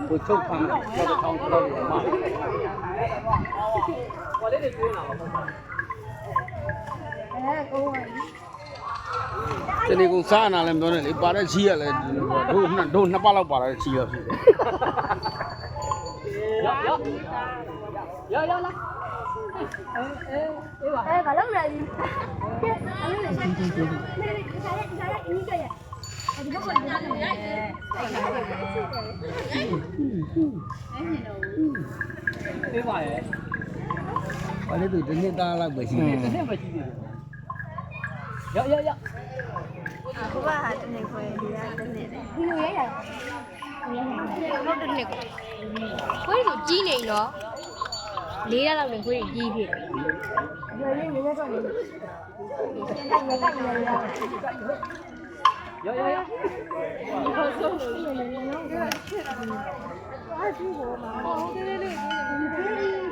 ကိုချုပ်ခံတော့ထောင်းတော့မှာတနေ့ကစားနာလည်းမပြောနဲ့လေပါတဲ့ချီရလဲတို့နှစ်ပတ်လောက်ပါတဲ့ချီရဖြစ်တယ်ရောက်လာဘာလုပ်လဲဒီပေးပါရဲ့ဘာလဲသူတစ်နှစ်သားလောက်ပဲရှိတယ်တစ်နှစ်ပဲရှိတယ်ရောက်အခုကဟာတနေ့ခွဲဒီကတနေ့ဒီလိုရဲရဟုတ်တနေ့ခွဲဆိုကြီးနေတော့၄ရက်လောက်နေခွေးကြီးဖြစ်တယ်။ရွေးနေတော့နေ။ရောက်။ဒီဟောဆုံးလို့နေနေနော်။အားကြီးပေါ်မှာ။ဟုတ်တယ်လေ။